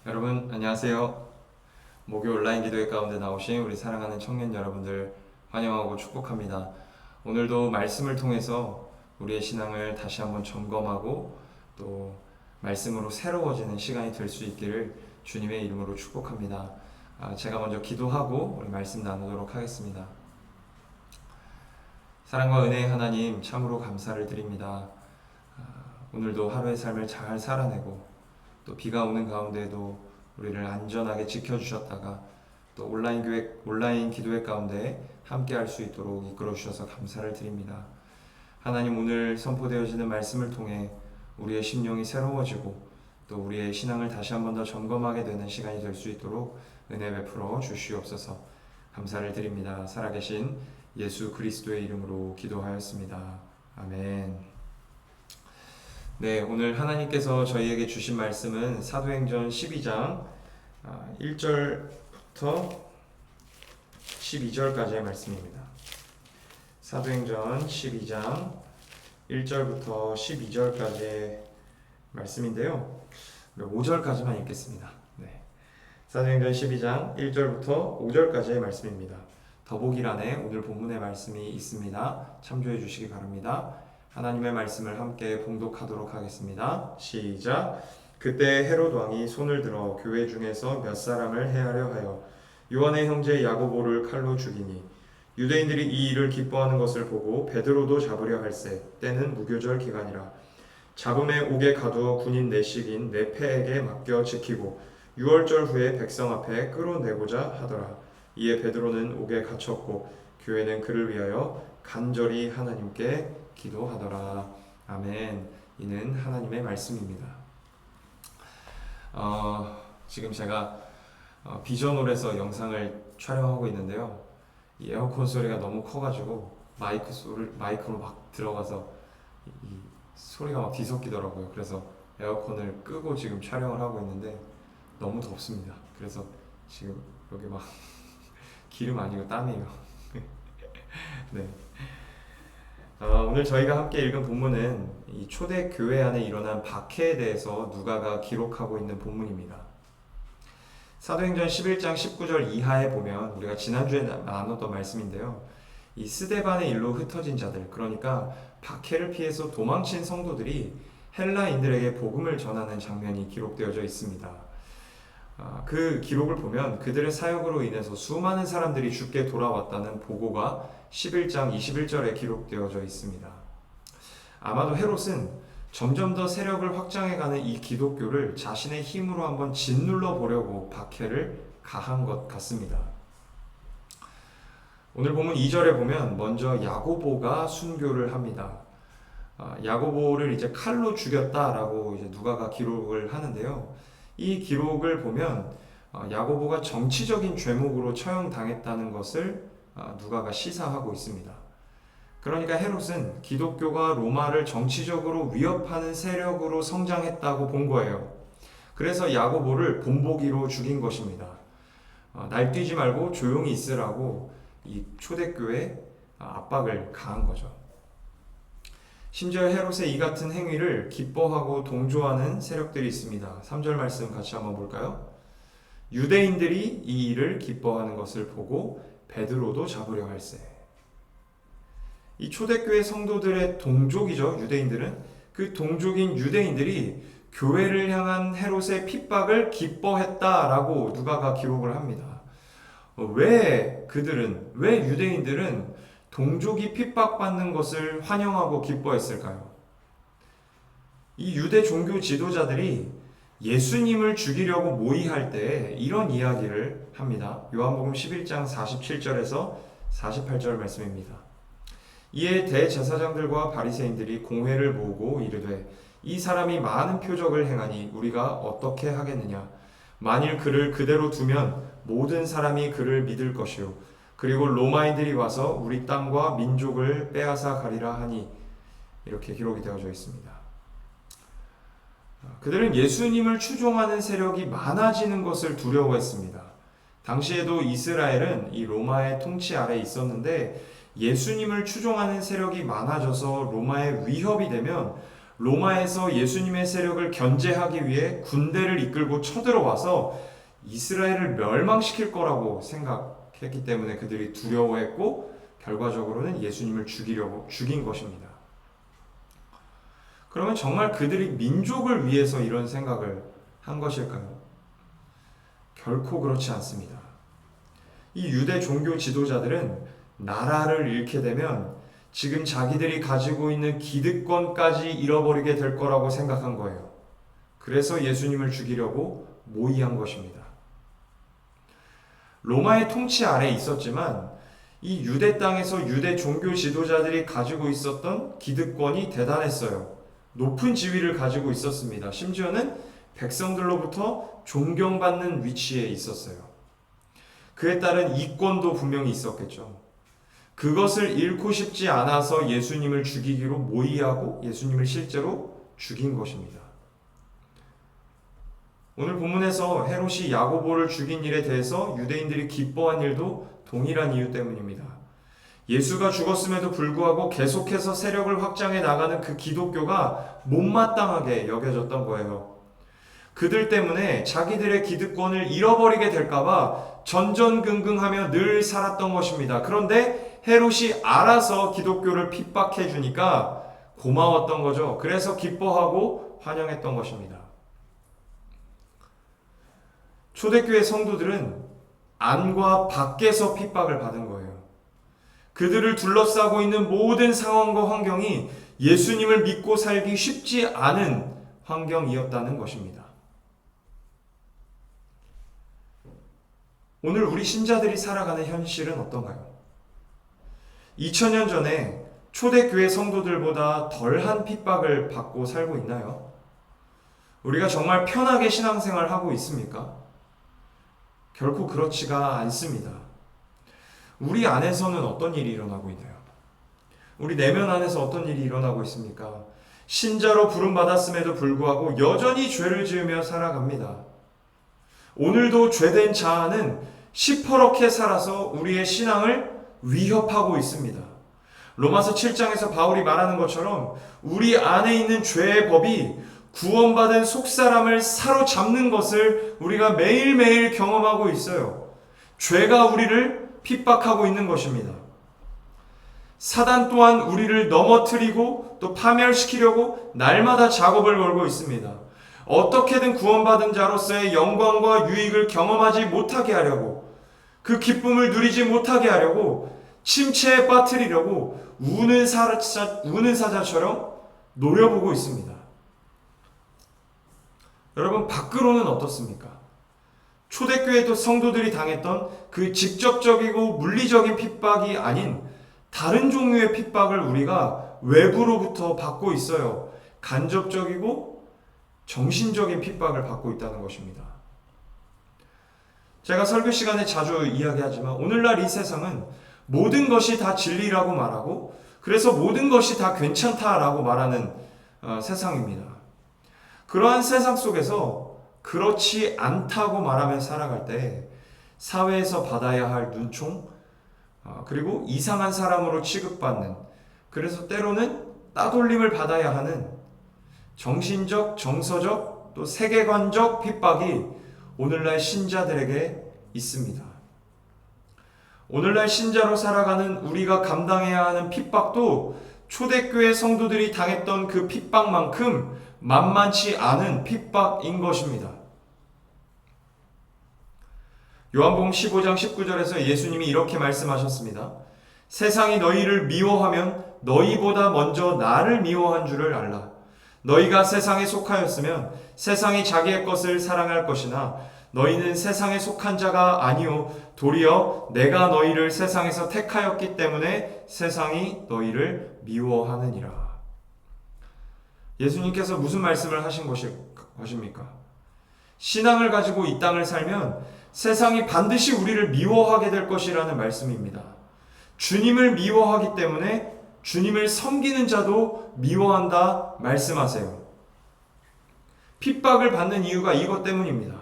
여러분 안녕하세요. 목요 온라인 기도회 가운데 나오신 우리 사랑하는 청년 여러분들 환영하고 축복합니다. 오늘도 말씀을 통해서 우리의 신앙을 다시 한번 점검하고 또 말씀으로 새로워지는 시간이 될 수 있기를 주님의 이름으로 축복합니다. 제가 먼저 기도하고 우리 말씀 나누도록 하겠습니다. 사랑과 은혜의 하나님 참으로 감사를 드립니다. 오늘도 하루의 삶을 잘 살아내고 또 비가 오는 가운데에도 우리를 안전하게 지켜주셨다가 또 온라인 기도회 가운데 함께 할 수 있도록 이끌어 주셔서 감사를 드립니다. 하나님, 오늘 선포되어지는 말씀을 통해 우리의 심령이 새로워지고 또 우리의 신앙을 다시 한 번 더 점검하게 되는 시간이 될 수 있도록 은혜 베풀어 주시옵소서. 감사를 드립니다. 살아계신 예수 그리스도의 이름으로 기도하였습니다. 아멘. 네, 오늘 하나님께서 저희에게 주신 말씀은 사도행전 12장 1절부터 12절까지의 말씀입니다. 사도행전 12장 1절부터 12절까지의 말씀인데요. 5절까지만 읽겠습니다. 네. 사도행전 12장 1절부터 5절까지의 말씀입니다. 더보기란에 오늘 본문의 말씀이 있습니다. 참조해 주시기 바랍니다. 하나님의 말씀을 함께 봉독하도록 하겠습니다. 시작. 그때 헤롯 왕이 손을 들어 교회 중에서 몇 사람을 해하려 하여 요한의 형제 야고보를 칼로 죽이니 유대인들이 이 일을 기뻐하는 것을 보고 베드로도 잡으려 할세. 때는 무교절 기간이라. 잡음에 옥에 가두어 군인 내식인 네페에게 맡겨 지키고 6월절 후에 백성 앞에 끌어내고자 하더라. 이에 베드로는 옥에 갇혔고 교회는 그를 위하여 간절히 하나님께 기도하더라. 아멘. 이는 하나님의 말씀입니다. 지금 제가 비전홀에서 영상을 촬영하고 있는데요. 이 에어컨 소리가 너무 커가지고 마이크로 막 들어가서 이 소리가 막 뒤섞이더라고요. 그래서 에어컨을 끄고 지금 촬영을 하고 있는데 너무 덥습니다. 그래서 지금 여기 막 기름 아니고 땀이에요. 네. 오늘 저희가 함께 읽은 본문은 이 초대 교회 안에 일어난 박해에 대해서 누가가 기록하고 있는 본문입니다. 사도행전 11장 19절 이하에 보면 우리가 지난주에 나눴던 말씀인데요. 이 스데반의 일로 흩어진 자들, 그러니까 박해를 피해서 도망친 성도들이 헬라인들에게 복음을 전하는 장면이 기록되어져 있습니다. 그 기록을 보면 그들의 사역으로 인해서 수많은 사람들이 죽게 돌아왔다는 보고가 11장 21절에 기록되어져 있습니다. 아마도 헤롯은 점점 더 세력을 확장해가는 이 기독교를 자신의 힘으로 한번 짓눌러 보려고 박해를 가한 것 같습니다. 오늘 본문 2절에 보면 먼저 야고보가 순교를 합니다. 야고보를 이제 칼로 죽였다라고 이제 누가가 기록을 하는데요. 이 기록을 보면 야고보가 정치적인 죄목으로 처형당했다는 것을 누가가 시사하고 있습니다. 그러니까 헤롯은 기독교가 로마를 정치적으로 위협하는 세력으로 성장했다고 본 거예요. 그래서 야고보를 본보기로 죽인 것입니다. 날뛰지 말고 조용히 있으라고 이 초대교회 압박을 가한 거죠. 심지어 헤롯의 이 같은 행위를 기뻐하고 동조하는 세력들이 있습니다. 3절 말씀 같이 한번 볼까요? 유대인들이 이 일을 기뻐하는 것을 보고 베드로도 잡으려 할세. 이 초대교회 성도들의 동족이죠. 유대인들은 그 동족인 유대인들이 교회를 향한 헤롯의 핍박을 기뻐했다라고 누가가 기록을 합니다. 왜 유대인들은 동족이 핍박받는 것을 환영하고 기뻐했을까요? 이 유대 종교 지도자들이 예수님을 죽이려고 모의할 때 이런 이야기를 합니다. 요한복음 11장 47절에서 48절 말씀입니다. 이에 대제사장들과 바리새인들이 공회를 모으고 이르되 이 사람이 많은 표적을 행하니 우리가 어떻게 하겠느냐? 만일 그를 그대로 두면 모든 사람이 그를 믿을 것이요 그리고 로마인들이 와서 우리 땅과 민족을 빼앗아 가리라 하니 이렇게 기록이 되어져 있습니다. 그들은 예수님을 추종하는 세력이 많아지는 것을 두려워했습니다. 당시에도 이스라엘은 이 로마의 통치 아래 있었는데 예수님을 추종하는 세력이 많아져서 로마의 위협이 되면 로마에서 예수님의 세력을 견제하기 위해 군대를 이끌고 쳐들어와서 이스라엘을 멸망시킬 거라고 생각했기 때문에 그들이 두려워했고 결과적으로는 예수님을 죽인 것입니다. 그러면 정말 그들이 민족을 위해서 이런 생각을 한 것일까요? 결코 그렇지 않습니다. 이 유대 종교 지도자들은 나라를 잃게 되면 지금 자기들이 가지고 있는 기득권까지 잃어버리게 될 거라고 생각한 거예요. 그래서 예수님을 죽이려고 모의한 것입니다. 로마의 통치 아래 있었지만 이 유대 땅에서 유대 종교 지도자들이 가지고 있었던 기득권이 대단했어요. 높은 지위를 가지고 있었습니다. 심지어는 백성들로부터 존경받는 위치에 있었어요. 그에 따른 이권도 분명히 있었겠죠. 그것을 잃고 싶지 않아서 예수님을 죽이기로 모의하고 예수님을 실제로 죽인 것입니다. 오늘 본문에서 헤롯이 야고보를 죽인 일에 대해서 유대인들이 기뻐한 일도 동일한 이유 때문입니다. 예수가 죽었음에도 불구하고 계속해서 세력을 확장해 나가는 그 기독교가 못마땅하게 여겨졌던 거예요. 그들 때문에 자기들의 기득권을 잃어버리게 될까봐 전전긍긍하며 늘 살았던 것입니다. 그런데 헤롯이 알아서 기독교를 핍박해 주니까 고마웠던 거죠. 그래서 기뻐하고 환영했던 것입니다. 초대교회 성도들은 안과 밖에서 핍박을 받은 거예요. 그들을 둘러싸고 있는 모든 상황과 환경이 예수님을 믿고 살기 쉽지 않은 환경이었다는 것입니다. 오늘 우리 신자들이 살아가는 현실은 어떤가요? 2000년 전에 초대교회 성도들보다 덜한 핍박을 받고 살고 있나요? 우리가 정말 편하게 신앙생활을 하고 있습니까? 결코 그렇지가 않습니다. 우리 안에서는 어떤 일이 일어나고 있나요? 우리 내면 안에서 어떤 일이 일어나고 있습니까? 신자로 부름받았음에도 불구하고 여전히 죄를 지으며 살아갑니다. 오늘도 죄된 자아는 시퍼렇게 살아서 우리의 신앙을 위협하고 있습니다. 로마서 7장에서 바울이 말하는 것처럼 우리 안에 있는 죄의 법이 구원받은 속사람을 사로잡는 것을 우리가 매일매일 경험하고 있어요. 죄가 우리를 핍박하고 있는 것입니다. 사단 또한 우리를 넘어뜨리고 또 파멸시키려고 날마다 작업을 걸고 있습니다. 어떻게든 구원받은 자로서의 영광과 유익을 경험하지 못하게 하려고, 그 기쁨을 누리지 못하게 하려고, 침체에 빠뜨리려고 우는 사자처럼 노려보고 있습니다. 여러분, 밖으로는 어떻습니까? 초대교회 성도들이 당했던 그 직접적이고 물리적인 핍박이 아닌 다른 종류의 핍박을 우리가 외부로부터 받고 있어요. 간접적이고 정신적인 핍박을 받고 있다는 것입니다. 제가 설교 시간에 자주 이야기하지만 오늘날 이 세상은 모든 것이 다 진리라고 말하고 그래서 모든 것이 다 괜찮다라고 말하는 세상입니다. 그러한 세상 속에서 그렇지 않다고 말하며 살아갈 때 사회에서 받아야 할 눈총, 그리고 이상한 사람으로 취급받는, 그래서 때로는 따돌림을 받아야 하는 정신적, 정서적, 또 세계관적 핍박이 오늘날 신자들에게 있습니다. 오늘날 신자로 살아가는 우리가 감당해야 하는 핍박도 초대교회 성도들이 당했던 그 핍박만큼 만만치 않은 핍박인 것입니다. 요한복음 15장 19절에서 예수님이 이렇게 말씀하셨습니다. 세상이 너희를 미워하면 너희보다 먼저 나를 미워한 줄을 알라. 너희가 세상에 속하였으면 세상이 자기의 것을 사랑할 것이나 너희는 세상에 속한 자가 아니요 도리어 내가 너희를 세상에서 택하였기 때문에 세상이 너희를 미워하느니라. 예수님께서 무슨 말씀을 하신 것입니까? 신앙을 가지고 이 땅을 살면 세상이 반드시 우리를 미워하게 될 것이라는 말씀입니다. 주님을 미워하기 때문에 주님을 섬기는 자도 미워한다 말씀하세요. 핍박을 받는 이유가 이것 때문입니다.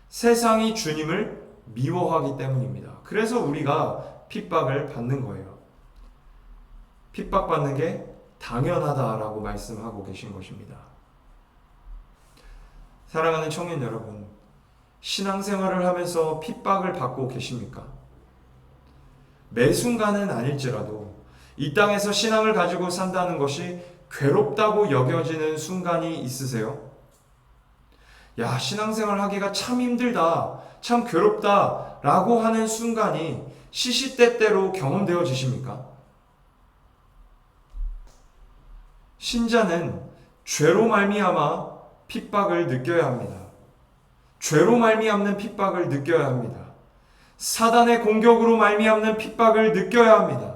세상이 주님을 미워하기 때문입니다. 그래서 우리가 핍박을 받는 거예요. 핍박받는 게 당연하다라고 말씀하고 계신 것입니다. 사랑하는 청년 여러분, 신앙생활을 하면서 핍박을 받고 계십니까? 매 순간은 아닐지라도 이 땅에서 신앙을 가지고 산다는 것이 괴롭다고 여겨지는 순간이 있으세요? 야, 신앙생활 하기가 참 힘들다, 참 괴롭다 라고 하는 순간이 시시때때로 경험되어지십니까? 신자는 죄로 말미암아 핍박을 느껴야 합니다. 죄로 말미암는 핍박을 느껴야 합니다. 사단의 공격으로 말미암는 핍박을 느껴야 합니다.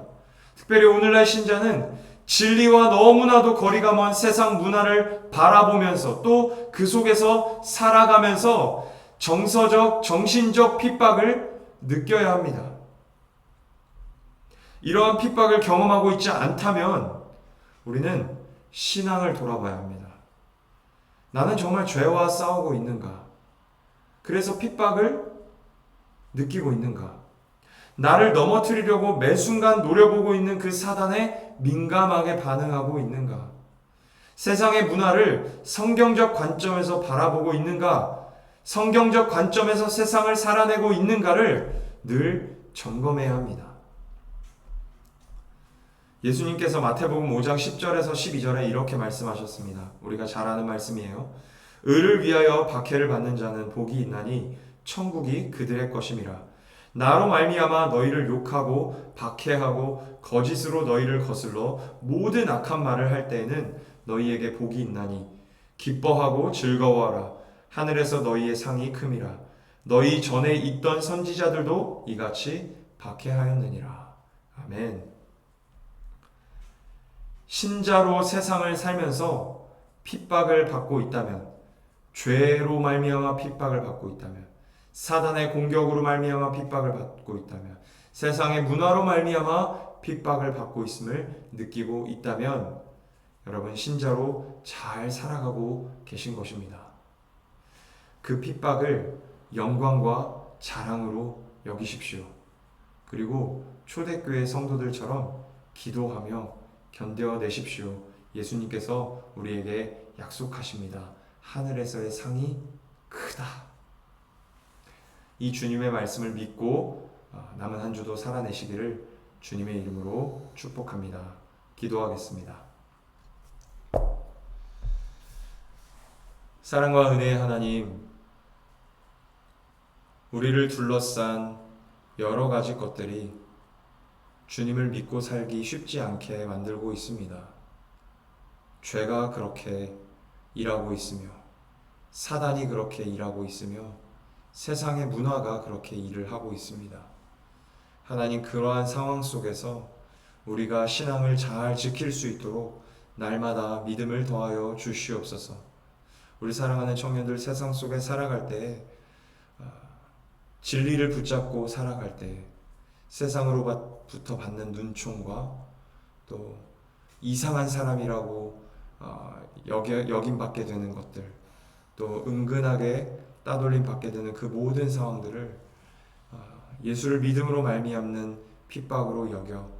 특별히 오늘날 신자는 진리와 너무나도 거리가 먼 세상 문화를 바라보면서 또 그 속에서 살아가면서 정서적, 정신적 핍박을 느껴야 합니다. 이러한 핍박을 경험하고 있지 않다면 우리는 신앙을 돌아봐야 합니다. 나는 정말 죄와 싸우고 있는가? 그래서 핍박을 느끼고 있는가? 나를 넘어뜨리려고 매 순간 노려보고 있는 그 사단에 민감하게 반응하고 있는가? 세상의 문화를 성경적 관점에서 바라보고 있는가? 성경적 관점에서 세상을 살아내고 있는가를 늘 점검해야 합니다. 예수님께서 마태복음 5장 10절에서 12절에 이렇게 말씀하셨습니다. 우리가 잘 아는 말씀이에요. 의를 위하여 박해를 받는 자는 복이 있나니 천국이 그들의 것임이라. 나로 말미암아 너희를 욕하고 박해하고 거짓으로 너희를 거슬러 모든 악한 말을 할 때에는 너희에게 복이 있나니 기뻐하고 즐거워하라. 하늘에서 너희의 상이 큼이라. 너희 전에 있던 선지자들도 이같이 박해하였느니라. 아멘. 신자로 세상을 살면서 핍박을 받고 있다면, 죄로 말미암아 핍박을 받고 있다면, 사단의 공격으로 말미암아 핍박을 받고 있다면, 세상의 문화로 말미암아 핍박을 받고 있음을 느끼고 있다면 여러분 신자로 잘 살아가고 계신 것입니다. 그 핍박을 영광과 자랑으로 여기십시오. 그리고 초대교회 성도들처럼 기도하며 견뎌내십시오. 예수님께서 우리에게 약속하십니다. 하늘에서의 상이 크다. 이 주님의 말씀을 믿고 남은 한 주도 살아내시기를 주님의 이름으로 축복합니다. 기도하겠습니다. 사랑과 은혜의 하나님, 우리를 둘러싼 여러 가지 것들이 주님을 믿고 살기 쉽지 않게 만들고 있습니다. 죄가 그렇게 일하고 있으며, 사단이 그렇게 일하고 있으며, 세상의 문화가 그렇게 일을 하고 있습니다. 하나님, 그러한 상황 속에서 우리가 신앙을 잘 지킬 수 있도록 날마다 믿음을 더하여 주시옵소서. 우리 사랑하는 청년들 세상 속에 살아갈 때 진리를 붙잡고 살아갈 때 세상으로부터 받는 눈총과 또 이상한 사람이라고 여김받게 되는 것들, 또 은근하게 따돌림 받게 되는 그 모든 상황들을 예수를 믿음으로 말미암는 핍박으로 여겨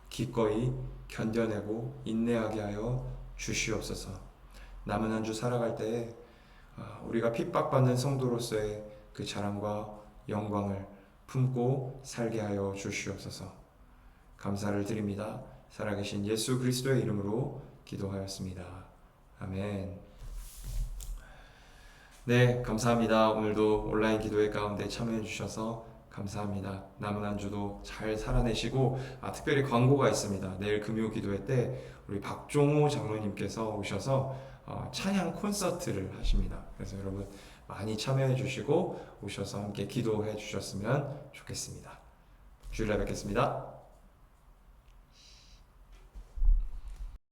기꺼이 견뎌내고 인내하게 하여 주시옵소서. 남은 한 주 살아갈 때에 우리가 핍박받는 성도로서의 그 자랑과 영광을 품고 살게 하여 주시옵소서. 감사를 드립니다. 살아계신 예수 그리스도의 이름으로 기도하였습니다. 아멘. 네, 감사합니다. 오늘도 온라인 기도회 가운데 참여해 주셔서 감사합니다. 남은 한 주도 잘 살아내시고, 특별히 광고가 있습니다. 내일 금요 기도회 때 우리 박종호 장로님께서 오셔서 찬양 콘서트를 하십니다. 그래서 여러분 많이 참여해 주시고 오셔서 함께 기도해 주셨으면 좋겠습니다. 주일날 뵙겠습니다.